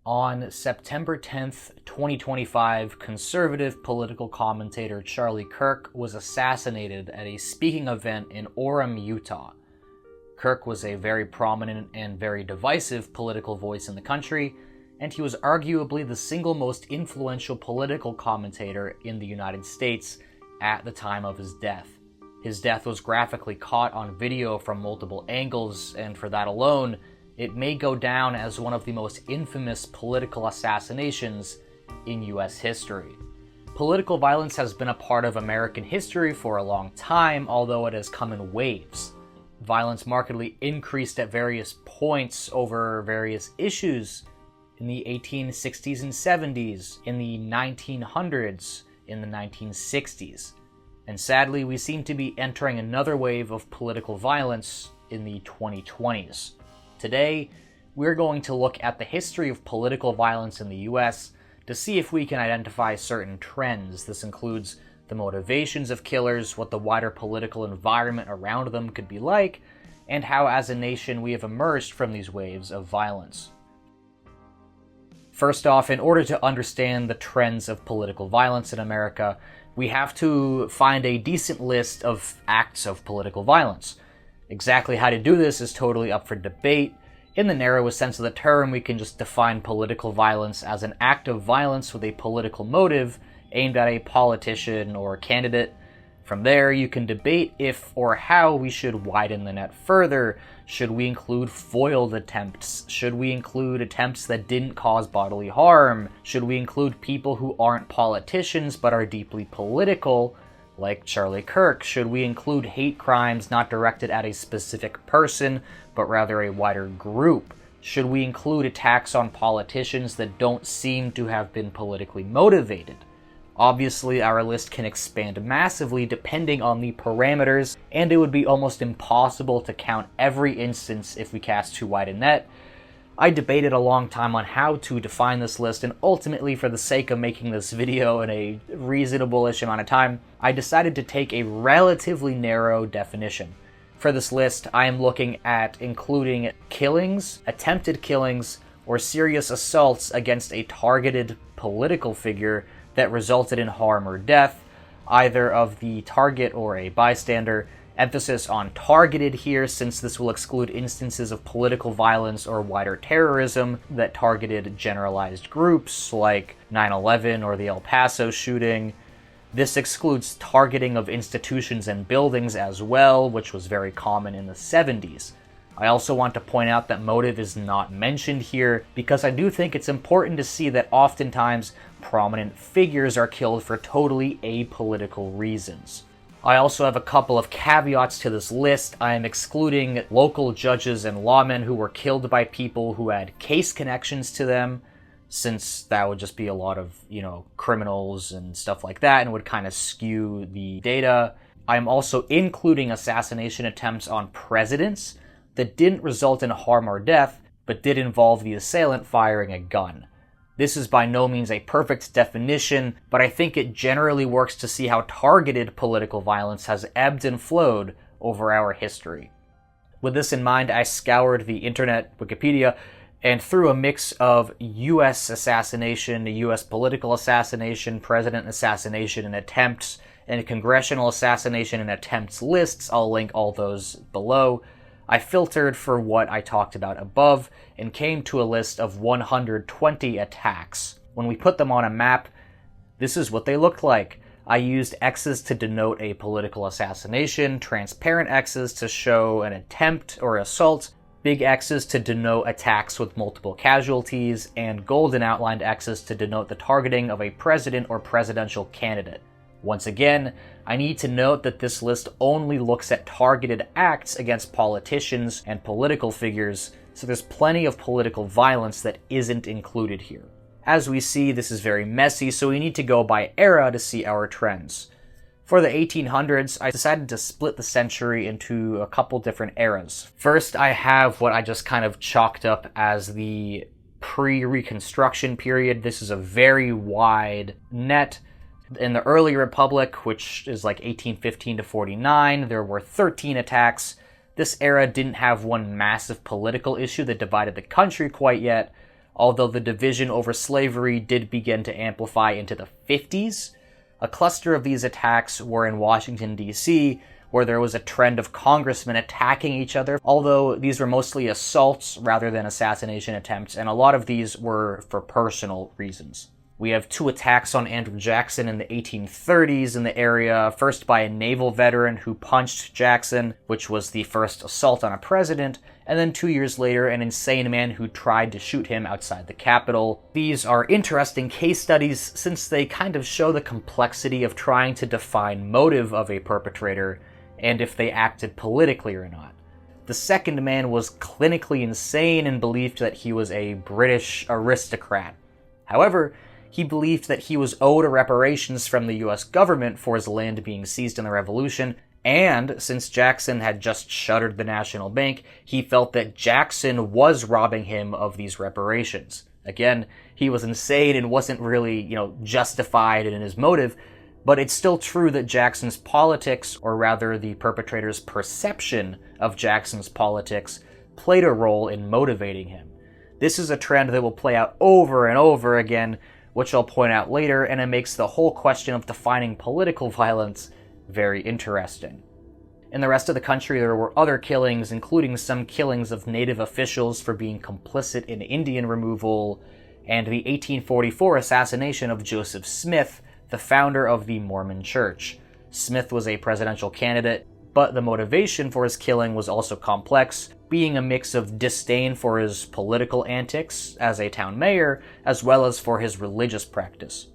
On September 10th, 2025, conservative political commentator Charlie Kirk was assassinated at a speaking event in Orem, Utah. Kirk was a very prominent and very divisive political voice in the country, and he was arguably the single most influential political commentator in the United States at the time of his death. His death was graphically caught on video from multiple angles, and for that alone, it may go down as one of the most infamous political assassinations in US history. Political violence has been a part of American history for a long time, although it has come in waves. Violence markedly increased at various points over various issues in the 1860s and 70s, in the 1900s, in the 1960s. And sadly, we seem to be entering another wave of political violence in the 2020s. Today, we're going to look at the history of political violence in the US to see if we can identify certain trends. This includes the motivations of killers, what the wider political environment around them could be like, and how as a nation we have emerged from these waves of violence. First off, in order to understand the trends of political violence in America, we have to find a decent list of acts of political violence. Exactly how to do this is totally up for debate. In the narrowest sense of the term, we can just define political violence as an act of violence with a political motive aimed at a politician or candidate. From there, you can debate if or how we should widen the net further. Should we include foiled attempts? Should we include attempts that didn't cause bodily harm? Should we include people who aren't politicians but are deeply political, like Charlie Kirk? Should we include hate crimes not directed at a specific person, but rather a wider group? Should we include attacks on politicians that don't seem to have been politically motivated? Obviously, our list can expand massively depending on the parameters, and it would be almost impossible to count every instance if we cast too wide a net. I debated a long time on how to define this list, and ultimately, for the sake of making this video in a reasonable-ish amount of time, I decided to take a relatively narrow definition. For this list, I am looking at including killings, attempted killings, or serious assaults against a targeted political figure that resulted in harm or death, either of the target or a bystander. Emphasis on targeted here, since this will exclude instances of political violence or wider terrorism that targeted generalized groups like 9/11 or the El Paso shooting. This excludes targeting of institutions and buildings as well, which was very common in the 70s. I also want to point out that motive is not mentioned here, because I do think it's important to see that oftentimes prominent figures are killed for totally apolitical reasons. I also have a couple of caveats to this list. I am excluding local judges and lawmen who were killed by people who had case connections to them, since that would just be a lot of, criminals and stuff like that, and would kind of skew the data. I am also including assassination attempts on presidents that didn't result in harm or death, but did involve the assailant firing a gun. This is by no means a perfect definition, but I think it generally works to see how targeted political violence has ebbed and flowed over our history. With this in mind, I scoured the internet, Wikipedia, and through a mix of US assassination, US political assassination, president assassination and attempts, and congressional assassination and attempts lists, I'll link all those below, I filtered for what I talked about above and came to a list of 120 attacks. When we put them on a map, this is what they looked like. I used X's to denote a political assassination, transparent X's to show an attempt or assault, big X's to denote attacks with multiple casualties, and golden outlined X's to denote the targeting of a president or presidential candidate. Once again, I need to note that this list only looks at targeted acts against politicians and political figures, so there's plenty of political violence that isn't included here. As we see, this is very messy, so we need to go by era to see our trends. For the 1800s, I decided to split the century into a couple different eras. First, I have what I just kind of chalked up as the pre-Reconstruction period. This is a very wide net. In the early Republic, which is like 1815 to 49, there were 13 attacks. This era didn't have one massive political issue that divided the country quite yet, although the division over slavery did begin to amplify into the 50s. A cluster of these attacks were in Washington, D.C., where there was a trend of congressmen attacking each other, although these were mostly assaults rather than assassination attempts, and a lot of these were for personal reasons. We have 2 attacks on Andrew Jackson in the 1830s in the area, first by a naval veteran who punched Jackson, which was the first assault on a president, and then 2 years later, an insane man who tried to shoot him outside the Capitol. These are interesting case studies since they kind of show the complexity of trying to define motive of a perpetrator and if they acted politically or not. The second man was clinically insane and believed that he was a British aristocrat. However, he believed that he was owed reparations from the US government for his land being seized in the Revolution, and since Jackson had just shuttered the National Bank, he felt that Jackson was robbing him of these reparations. Again, he was insane and wasn't really, justified in his motive, but it's still true that Jackson's politics, or rather the perpetrator's perception of Jackson's politics, played a role in motivating him. This is a trend that will play out over and over again, which I'll point out later, and it makes the whole question of defining political violence very interesting. In the rest of the country, there were other killings, including some killings of native officials for being complicit in Indian removal, and the 1844 assassination of Joseph Smith, the founder of the Mormon Church. Smith was a presidential candidate, but the motivation for his killing was also complex, being a mix of disdain for his political antics as a town mayor, as well as for his religious practice.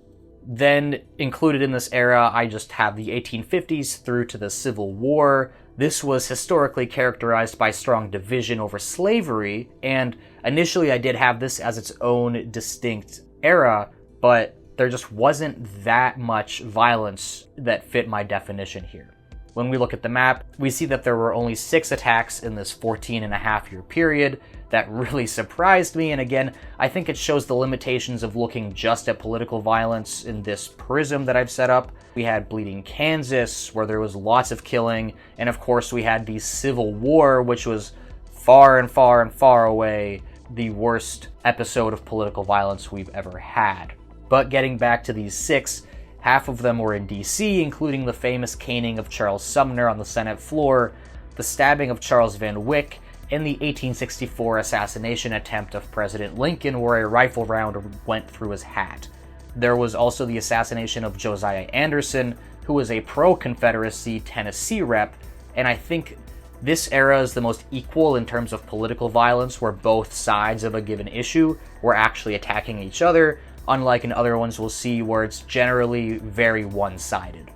Then, included in this era, I just have the 1850s through to the Civil War. This was historically characterized by strong division over slavery, and initially I did have this as its own distinct era, but there just wasn't that much violence that fit my definition here. When we look at the map, we see that there were only 6 attacks in this 14-and-a-half-year period. That really surprised me, and again, I think it shows the limitations of looking just at political violence in this prism that I've set up. We had Bleeding Kansas, where there was lots of killing, and of course we had the Civil War, which was far and far and far away the worst episode of political violence we've ever had. But getting back to these 6, half of them were in D.C., including the famous caning of Charles Sumner on the Senate floor, the stabbing of Charles Van Wyck, and the 1864 assassination attempt of President Lincoln, where a rifle round went through his hat. There was also the assassination of Josiah Anderson, who was a pro-Confederacy Tennessee rep, and I think this era is the most equal in terms of political violence, where both sides of a given issue were actually attacking each other, unlike in other ones we'll see where it's generally very one-sided.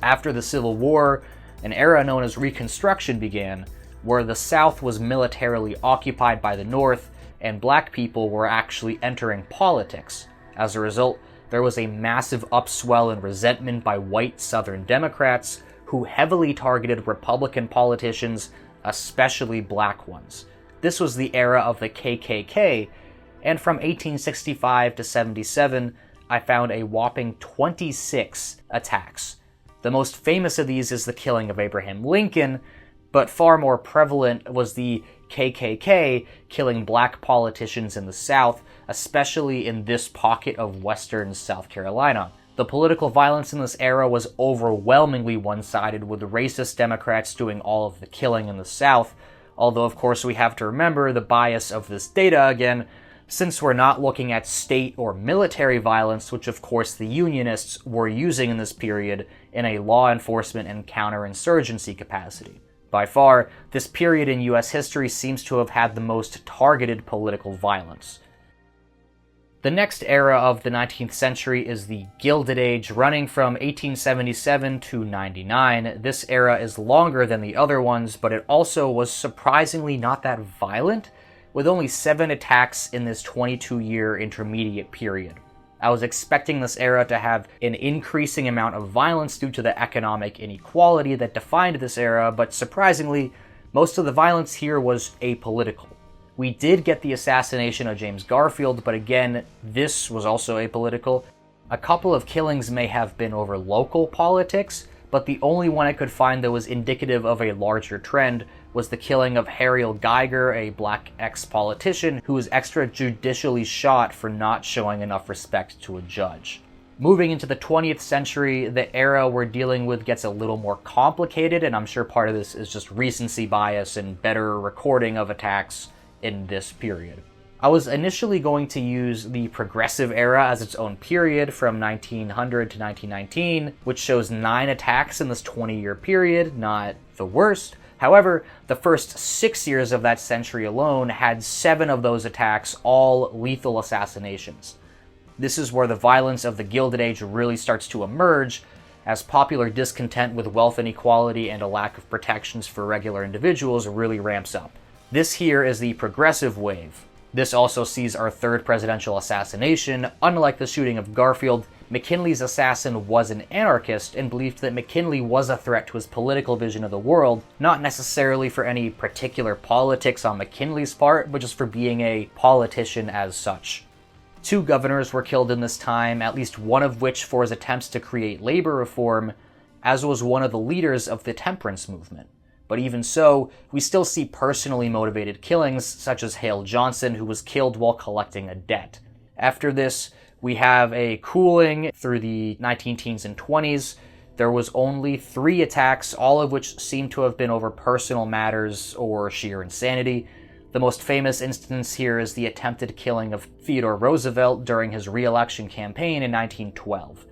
After the Civil War, an era known as Reconstruction began, where the South was militarily occupied by the North, and black people were actually entering politics. As a result, there was a massive upswell in resentment by white Southern Democrats, who heavily targeted Republican politicians, especially black ones. This was the era of the KKK, and from 1865 to 77, I found a whopping 26 attacks. The most famous of these is the killing of Abraham Lincoln, but far more prevalent was the KKK killing black politicians in the South, especially in this pocket of western South Carolina. The political violence in this era was overwhelmingly one-sided, with racist Democrats doing all of the killing in the South, although of course we have to remember the bias of this data again, since we're not looking at state or military violence, which of course the Unionists were using in this period in a law enforcement and counterinsurgency capacity. By far, this period in US history seems to have had the most targeted political violence. The next era of the 19th century is the Gilded Age, running from 1877 to 99. This era is longer than the other ones, but it also was surprisingly not that violent, with only 7 attacks in this 22-year intermediate period. I was expecting this era to have an increasing amount of violence due to the economic inequality that defined this era, but surprisingly, most of the violence here was apolitical. We did get the assassination of James Garfield, but again, this was also apolitical. A couple of killings may have been over local politics, but the only one I could find that was indicative of a larger trend was the killing of Harriel Geiger, a black ex-politician who was extrajudicially shot for not showing enough respect to a judge. Moving into the 20th century, the era we're dealing with gets a little more complicated, and I'm sure part of this is just recency bias and better recording of attacks in this period. I was initially going to use the Progressive Era as its own period from 1900 to 1919, which shows 9 attacks in this 20-year period, not the worst. However, the first 6 years of that century alone had 7 of those attacks, all lethal assassinations. This is where the violence of the Gilded Age really starts to emerge, as popular discontent with wealth inequality and a lack of protections for regular individuals really ramps up. This here is the Progressive Wave. This also sees our 3rd presidential assassination. Unlike the shooting of Garfield, McKinley's assassin was an anarchist and believed that McKinley was a threat to his political vision of the world, not necessarily for any particular politics on McKinley's part, but just for being a politician as such. 2 governors were killed in this time, at least one of which for his attempts to create labor reform, as was one of the leaders of the temperance movement. But even so, we still see personally motivated killings, such as Hale Johnson, who was killed while collecting a debt. After this, we have a cooling through the 19-teens and 20s. There was only 3 attacks, all of which seem to have been over personal matters or sheer insanity. The most famous instance here is the attempted killing of Theodore Roosevelt during his re-election campaign in 1912.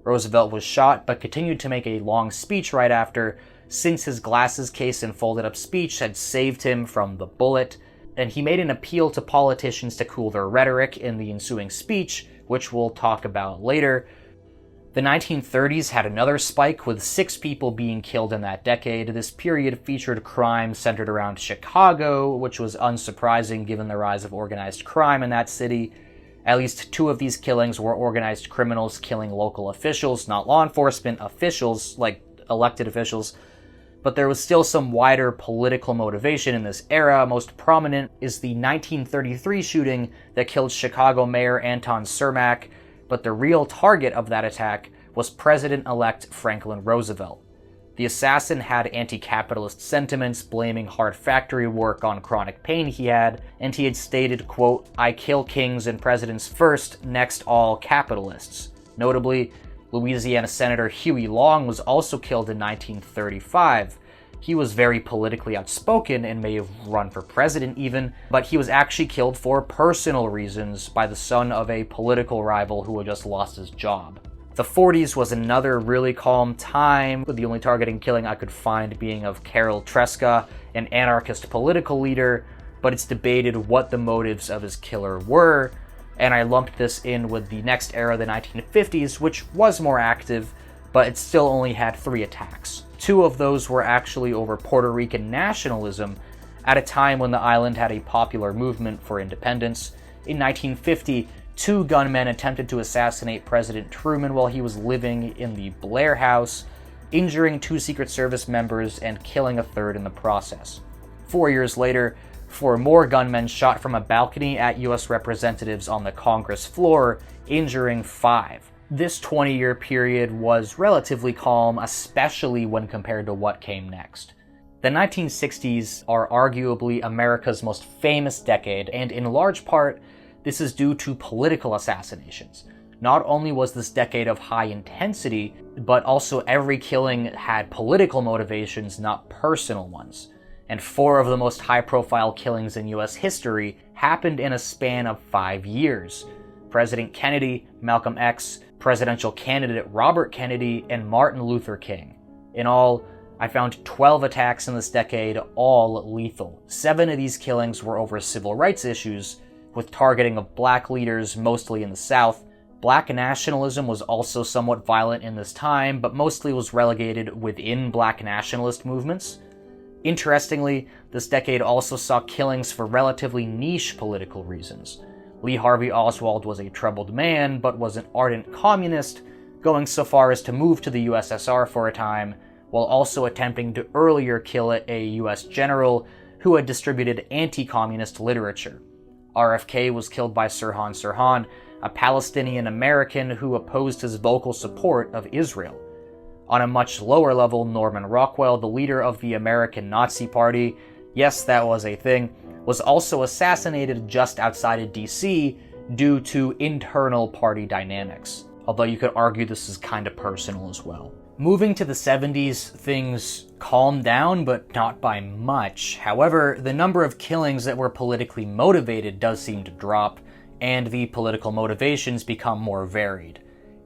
Roosevelt was shot, but continued to make a long speech right after, since his glasses case and folded-up speech had saved him from the bullet, and he made an appeal to politicians to cool their rhetoric in the ensuing speech, which we'll talk about later. The 1930s had another spike, with 6 people being killed in that decade. This period featured crime centered around Chicago, which was unsurprising given the rise of organized crime in that city. At least 2 of these killings were organized criminals killing local officials, not law enforcement officials, like elected officials. But there was still some wider political motivation in this era. Most prominent is the 1933 shooting that killed Chicago Mayor Anton Cermak, but the real target of that attack was President-elect Franklin Roosevelt. The assassin had anti-capitalist sentiments, blaming hard factory work on chronic pain he had, and he had stated, quote, "I kill kings and presidents first, next all capitalists." Notably, Louisiana Senator Huey Long was also killed in 1935. He was very politically outspoken and may have run for president even, but he was actually killed for personal reasons by the son of a political rival who had just lost his job. The 40s was another really calm time, with the only targeting killing I could find being of Carol Tresca, an anarchist political leader, but it's debated what the motives of his killer were, and I lumped this in with the next era, the 1950s, which was more active, but it still only had 3 attacks. 2 of those were actually over Puerto Rican nationalism, at a time when the island had a popular movement for independence. In 1950, 2 gunmen attempted to assassinate President Truman while he was living in the Blair House, injuring 2 Secret Service members and killing a 3rd in the process. 4 years later, 4 more gunmen shot from a balcony at U.S. representatives on the Congress floor, injuring 5. This 20-year period was relatively calm, especially when compared to what came next. The 1960s are arguably America's most famous decade, and in large part, this is due to political assassinations. Not only was this decade of high intensity, but also every killing had political motivations, not personal ones. And 4 of the most high-profile killings in US history happened in a span of 5 years. President Kennedy, Malcolm X, presidential candidate Robert Kennedy, and Martin Luther King. In all, I found 12 attacks in this decade, all lethal. 7 of these killings were over civil rights issues, with targeting of black leaders, mostly in the South. Black nationalism was also somewhat violent in this time, but mostly was relegated within black nationalist movements. Interestingly, this decade also saw killings for relatively niche political reasons. Lee Harvey Oswald was a troubled man, but was an ardent communist, going so far as to move to the USSR for a time, while also attempting to earlier kill a US general who had distributed anti-communist literature. RFK was killed by Sirhan Sirhan, a Palestinian American who opposed his vocal support of Israel. On a much lower level, Norman Rockwell, the leader of the American Nazi Party, yes, that was a thing, was also assassinated just outside of DC due to internal party dynamics. Although you could argue this is kind of personal as well. Moving to the 70s, things calmed down, but not by much. However, the number of killings that were politically motivated does seem to drop, and the political motivations become more varied.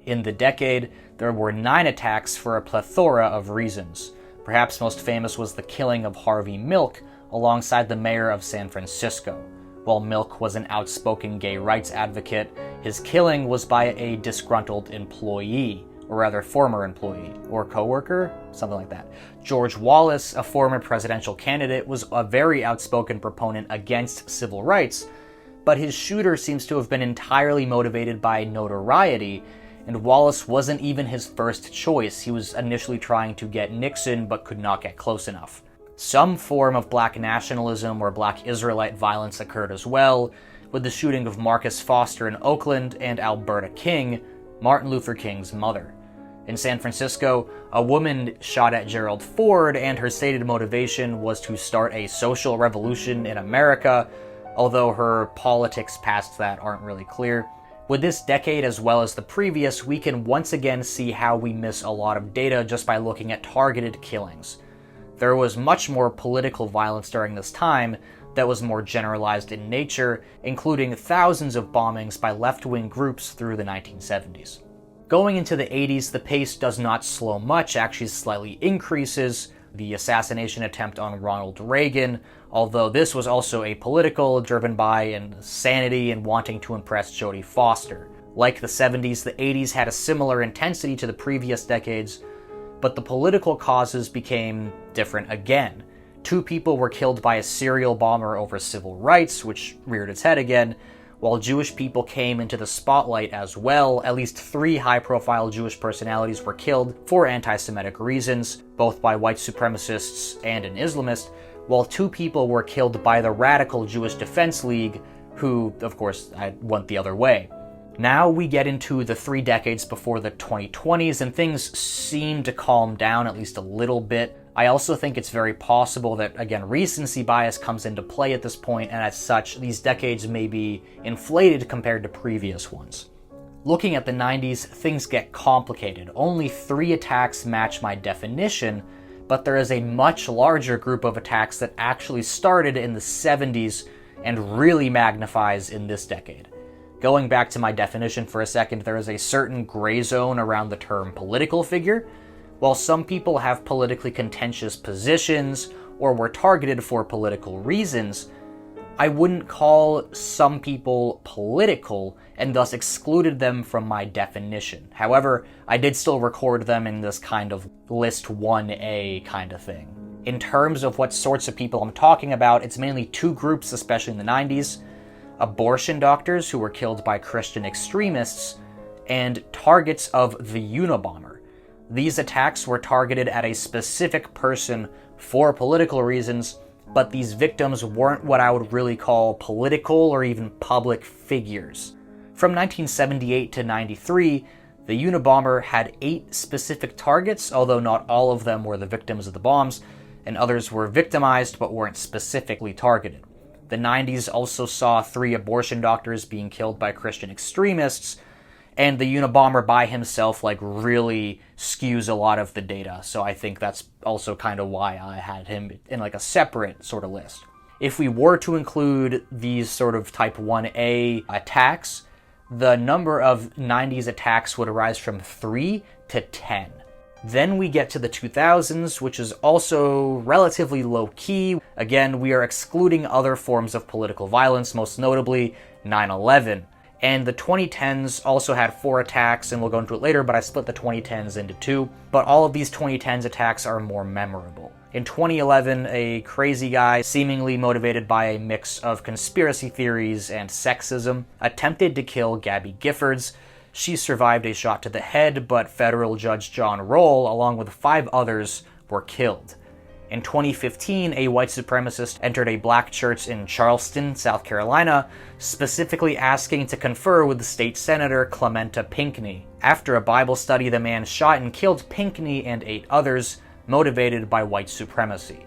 In the decade, there were 9 attacks for a plethora of reasons. Perhaps most famous was the killing of Harvey Milk alongside the mayor of San Francisco. While Milk was an outspoken gay rights advocate, his killing was by a disgruntled employee, or rather former employee, or coworker, something like that. George Wallace, a former presidential candidate, was a very outspoken proponent against civil rights, but his shooter seems to have been entirely motivated by notoriety, and Wallace wasn't even his first choice. He was initially trying to get Nixon, but could not get close enough. Some form of black nationalism or black Israelite violence occurred as well, with the shooting of Marcus Foster in Oakland and Alberta King, Martin Luther King's mother. In San Francisco, a woman shot at Gerald Ford, and her stated motivation was to start a social revolution in America, although her politics past that aren't really clear. With this decade as well as the previous, we can once again see how we miss a lot of data just by looking at targeted killings. There was much more political violence during this time that was more generalized in nature, including thousands of bombings by left-wing groups through the 1970s. Going into the 80s, the pace does not slow much, actually slightly increases. The assassination attempt on Ronald Reagan, although this was also apolitical, driven by insanity and wanting to impress Jodie Foster. Like the 70s, the 80s had a similar intensity to the previous decades, but the political causes became different again. 2 people were killed by a serial bomber over civil rights, which reared its head again, while Jewish people came into the spotlight as well. At least 3 high-profile Jewish personalities were killed for anti-Semitic reasons, both by white supremacists and an Islamist, while 2 people were killed by the Radical Jewish Defense League, who, of course, went the other way. Now we get into the 3 decades before the 2020s, and things seem to calm down at least a little bit. I also think it's very possible that, again, recency bias comes into play at this point, and as such, these decades may be inflated compared to previous ones. Looking at the 90s, things get complicated. Only 3 attacks match my definition, but there is a much larger group of attacks that actually started in the 70s and really magnifies in this decade. Going back to my definition for a second, there is a certain gray zone around the term political figure. While some people have politically contentious positions or were targeted for political reasons, I wouldn't call some people political and thus excluded them from my definition. However, I did still record them in this kind of list 1A kind of thing. In terms of what sorts of people I'm talking about, it's mainly 2 groups, especially in the 90s. Abortion doctors who were killed by Christian extremists, and targets of the Unabomber. These attacks were targeted at a specific person for political reasons, but these victims weren't what I would really call political or even public figures. From 1978 to 93, the Unabomber had 8 specific targets, although not all of them were the victims of the bombs, and others were victimized but weren't specifically targeted. The 90s also saw 3 abortion doctors being killed by Christian extremists, and the Unabomber by himself really skews a lot of the data, so I think that's also kind of why I had him in a separate sort of list. If we were to include these sort of type 1A attacks, the number of 90s attacks would rise from 3 to 10. Then we get to the 2000s, which is also relatively low-key. Again, we are excluding other forms of political violence, most notably 9/11. And the 2010s also had 4 attacks, and we'll go into it later, but I split the 2010s into 2. But all of these 2010s attacks are more memorable. In 2011, a crazy guy, seemingly motivated by a mix of conspiracy theories and sexism, attempted to kill Gabby Giffords. She survived a shot to the head, but federal judge John Roll, along with 5 others, were killed. In 2015, a white supremacist entered a black church in Charleston, South Carolina, specifically asking to confer with the state senator Clementa Pinckney. After a Bible study, the man shot and killed Pinckney and 8 others, motivated by white supremacy.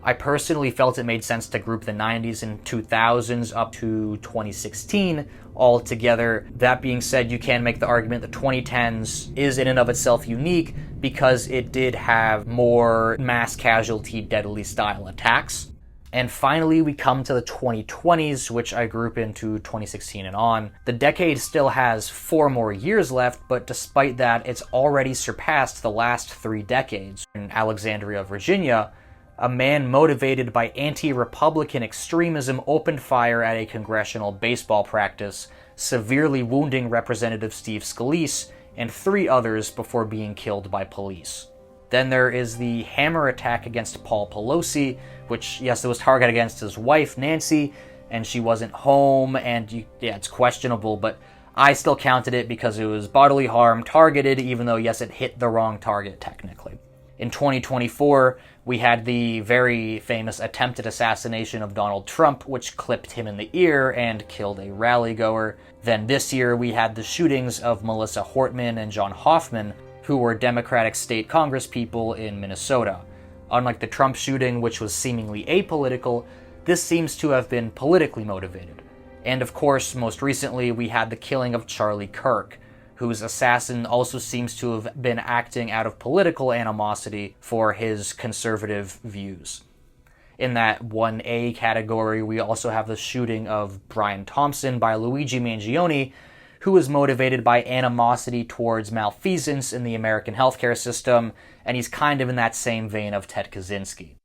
I personally felt it made sense to group the 90s and 2000s up to 2016 all together. That being said, you can make the argument that 2010s is in and of itself unique because it did have more mass casualty, deadly style attacks. And finally, we come to the 2020s, which I group into 2016 and on. The decade still has 4 more years left, but despite that, it's already surpassed the last 3 decades. In Alexandria, Virginia, a man motivated by anti-Republican extremism opened fire at a congressional baseball practice, severely wounding Representative Steve Scalise and 3 others before being killed by police. Then there is the hammer attack against Paul Pelosi, which, yes, it was targeted against his wife, Nancy, and she wasn't home, and it's questionable, but I still counted it because it was bodily harm targeted, even though, yes, it hit the wrong target technically. In 2024, we had the very famous attempted assassination of Donald Trump, which clipped him in the ear and killed a rally-goer. Then this year, we had the shootings of Melissa Hortman and John Hoffman, who were Democratic state congresspeople in Minnesota. Unlike the Trump shooting, which was seemingly apolitical, this seems to have been politically motivated. And of course, most recently, we had the killing of Charlie Kirk, whose assassin also seems to have been acting out of political animosity for his conservative views. In that 1A category, we also have the shooting of Brian Thompson by Luigi Mangione, who was motivated by animosity towards malfeasance in the American healthcare system, and he's kind of in that same vein of Ted Kaczynski.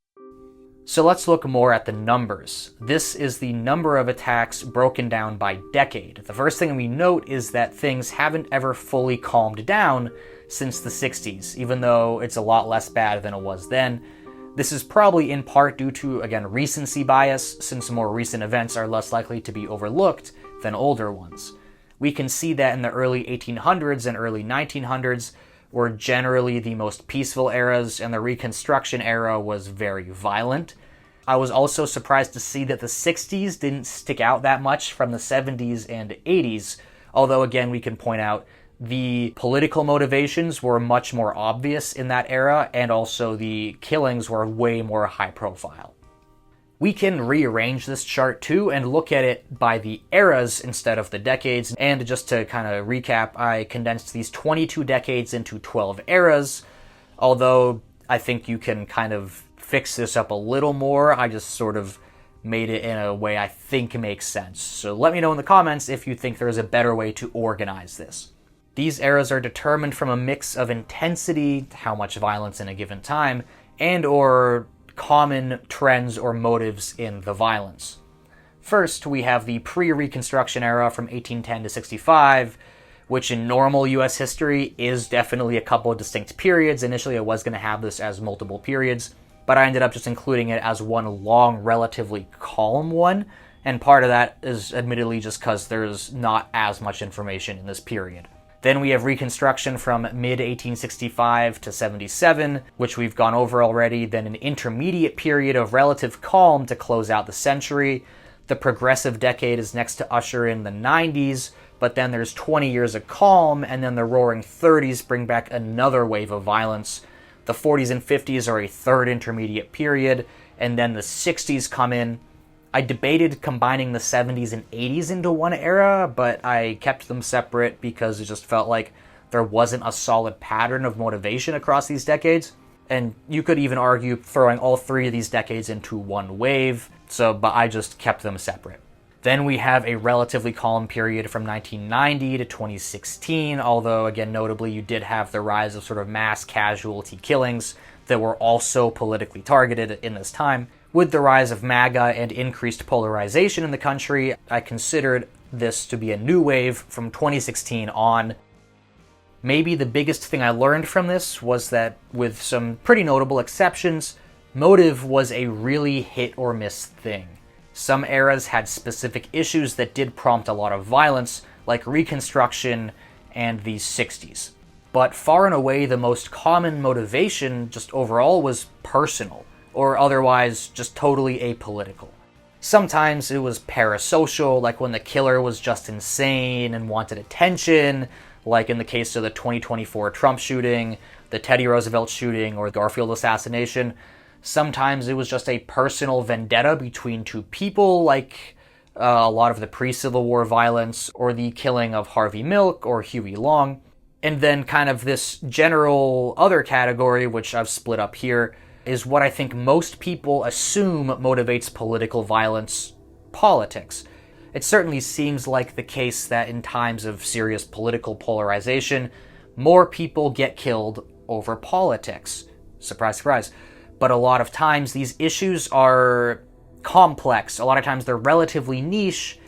So let's look more at the numbers. This is the number of attacks broken down by decade. The first thing we note is that things haven't ever fully calmed down since the 60s, even though it's a lot less bad than it was then. This is probably in part due to, again, recency bias, since more recent events are less likely to be overlooked than older ones. We can see that in the early 1800s and early 1900s were generally the most peaceful eras, and the Reconstruction era was very violent. I was also surprised to see that the 60s didn't stick out that much from the 70s and 80s, although again we can point out the political motivations were much more obvious in that era, and also the killings were way more high profile. We can rearrange this chart too and look at it by the eras instead of the decades. And just to kind of recap, I condensed these 22 decades into 12 eras, although I think you can kind of fix this up a little more. I just sort of made it in a way I think makes sense. So let me know in the comments if you think there is a better way to organize this. These eras are determined from a mix of intensity, how much violence in a given time, and or common trends or motives in the violence. First, we have the pre-Reconstruction era from 1810 to 65, which in normal US history is definitely a couple of distinct periods. Initially, I was going to have this as multiple periods, but I ended up just including it as one long, relatively calm one, and part of that is admittedly just because there's not as much information in this period. Then we have Reconstruction from mid-1865 to 77, which we've gone over already. Then an intermediate period of relative calm to close out the century. The Progressive decade is next to usher in the 90s, but then there's 20 years of calm, and then the Roaring 30s bring back another wave of violence. The 40s and 50s are a third intermediate period, and then the 60s come in. I debated combining the 70s and 80s into one era, but I kept them separate because it just felt like there wasn't a solid pattern of motivation across these decades. And you could even argue throwing all 3 of these decades into one wave, but I just kept them separate. Then we have a relatively calm period from 1990 to 2016, although again notably you did have the rise of sort of mass casualty killings that were also politically targeted in this time. With the rise of MAGA and increased polarization in the country, I considered this to be a new wave from 2016 on. Maybe the biggest thing I learned from this was that, with some pretty notable exceptions, motive was a really hit or miss thing. Some eras had specific issues that did prompt a lot of violence, like Reconstruction and the 60s. But far and away, the most common motivation just overall was personal. or otherwise just totally apolitical. Sometimes it was parasocial, like when the killer was just insane and wanted attention, like in the case of the 2024 Trump shooting, the Teddy Roosevelt shooting, or the Garfield assassination. Sometimes it was just a personal vendetta between two people, like a lot of the pre-Civil War violence, or the killing of Harvey Milk or Huey Long. And then kind of this general other category, which I've split up here, is what I think most people assume motivates political violence: politics. It certainly seems like the case that in times of serious political polarization, more people get killed over politics. Surprise, surprise. But a lot of times these issues are complex. A lot of times they're relatively niche,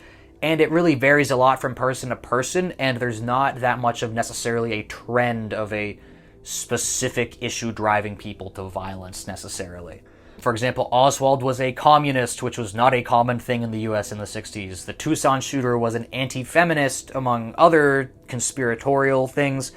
and it really varies a lot from person to person, and there's not that much of necessarily a trend of a specific issue driving people to violence necessarily. For example, Oswald was a communist, which was not a common thing in the US in the 60s. The Tucson shooter was an anti-feminist, among other conspiratorial things.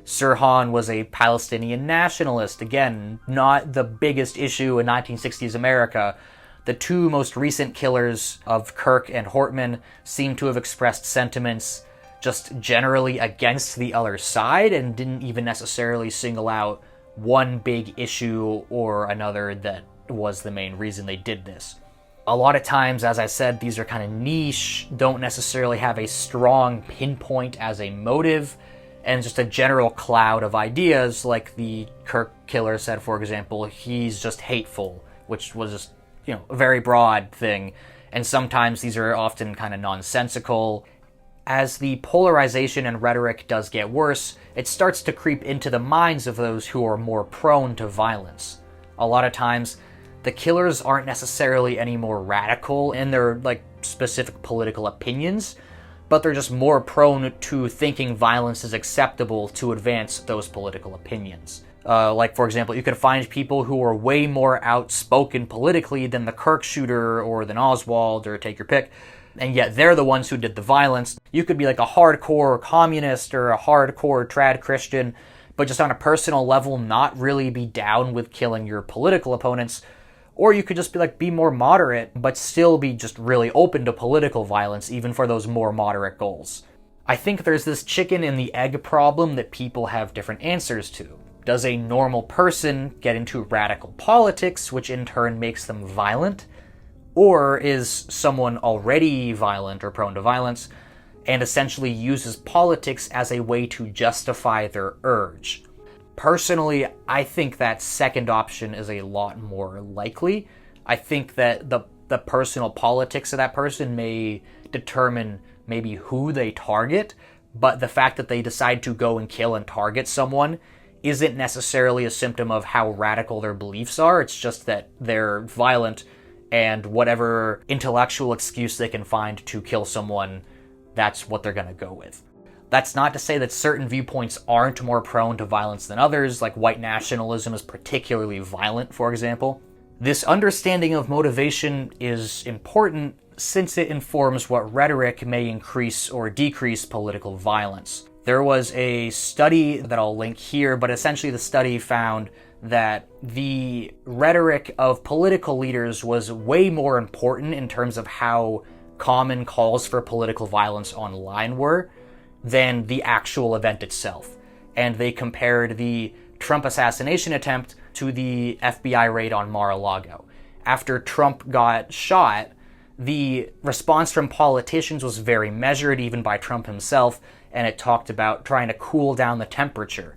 Sirhan was a Palestinian nationalist, again, not the biggest issue in 1960s America. The two most recent killers of Kirk and Hortman seem to have expressed sentiments just generally against the other side and didn't even necessarily single out one big issue or another that was the main reason they did this. A lot of times, as I said, these are kind of niche, don't necessarily have a strong pinpoint as a motive, and just a general cloud of ideas, like the Kirk killer said, for example, he's just hateful, which was just, a very broad thing. And sometimes these are often kind of nonsensical. As the polarization and rhetoric does get worse, it starts to creep into the minds of those who are more prone to violence. A lot of times, the killers aren't necessarily any more radical in their, specific political opinions, but they're just more prone to thinking violence is acceptable to advance those political opinions. For example, you could find people who are way more outspoken politically than the Kirk shooter or than Oswald, or take your pick, and yet they're the ones who did the violence. You could be like a hardcore communist or a hardcore trad Christian, but just on a personal level not really be down with killing your political opponents. Or you could just be more moderate, but still be just really open to political violence, even for those more moderate goals. I think there's this chicken and the egg problem that people have different answers to. Does a normal person get into radical politics, which in turn makes them violent? Or is someone already violent or prone to violence and essentially uses politics as a way to justify their urge? Personally, I think that second option is a lot more likely. I think that the personal politics of that person may determine maybe who they target, but the fact that they decide to go and kill and target someone isn't necessarily a symptom of how radical their beliefs are. It's just that they're violent, and whatever intellectual excuse they can find to kill someone, that's what they're going to go with. That's not to say that certain viewpoints aren't more prone to violence than others, like white nationalism is particularly violent, for example. This understanding of motivation is important since it informs what rhetoric may increase or decrease political violence. There was a study that I'll link here, but essentially the study found that the rhetoric of political leaders was way more important in terms of how common calls for political violence online were than the actual event itself. And they compared the Trump assassination attempt to the FBI raid on Mar-a-Lago. After Trump got shot, the response from politicians was very measured, even by Trump himself, and it talked about trying to cool down the temperature.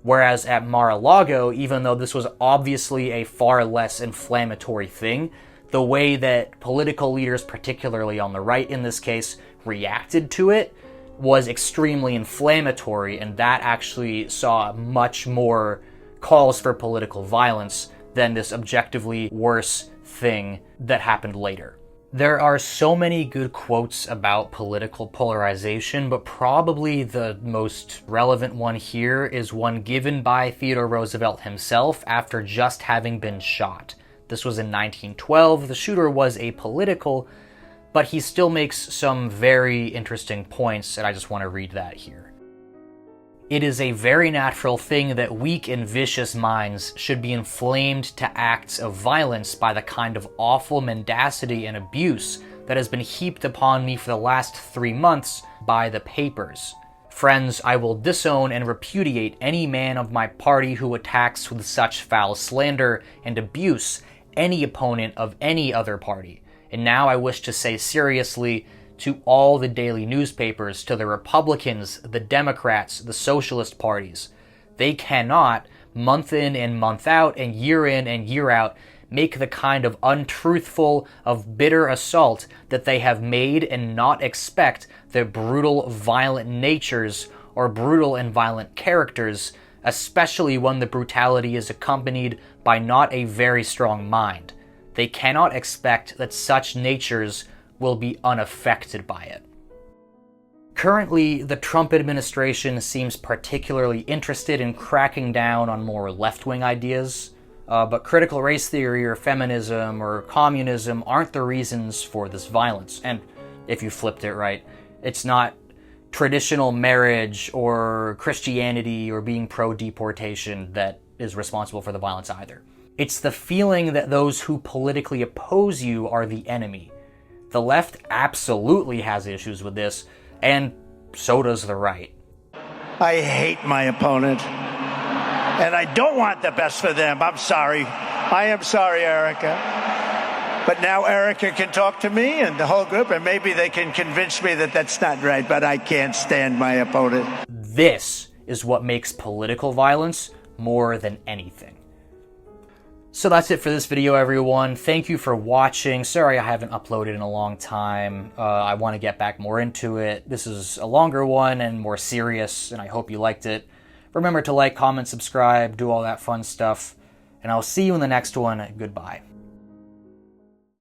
Whereas at Mar-a-Lago, even though this was obviously a far less inflammatory thing, the way that political leaders, particularly on the right in this case, reacted to it was extremely inflammatory, and that actually saw much more calls for political violence than this objectively worse thing that happened later. There are so many good quotes about political polarization, but probably the most relevant one here is one given by Theodore Roosevelt himself after just having been shot. This was in 1912. The shooter was apolitical, but he still makes some very interesting points, and I just want to read that here. It is a very natural thing that weak and vicious minds should be inflamed to acts of violence by the kind of awful mendacity and abuse that has been heaped upon me for the last 3 months by the papers. Friends, I will disown and repudiate any man of my party who attacks with such foul slander and abuse any opponent of any other party. And now I wish to say seriously to all the daily newspapers, to the Republicans, the Democrats, the Socialist parties, they cannot, month in and month out and year out, make the kind of untruthful, of bitter assault that they have made and not expect their brutal, violent natures or brutal and violent characters, especially when the brutality is accompanied by not a very strong mind. They cannot expect that such natures will be unaffected by it. Currently, the Trump administration seems particularly interested in cracking down on more left-wing ideas, but critical race theory or feminism or communism aren't the reasons for this violence. And if you flipped it right, it's not traditional marriage or Christianity or being pro-deportation that is responsible for the violence either. It's the feeling that those who politically oppose you are the enemy. The left absolutely has issues with this, and so does the right. I hate my opponent, and I don't want the best for them. I'm sorry. I am sorry, Erica. But now Erica can talk to me and the whole group, and maybe they can convince me that that's not right, but I can't stand my opponent. This is what makes political violence more than anything. So that's it for this video, everyone. Thank you for watching. Sorry I haven't uploaded in a long time. I want to get back more into it. This is a longer one and more serious, and I hope you liked it. Remember to like, comment, subscribe, do all that fun stuff, and I'll see you in the next one. Goodbye.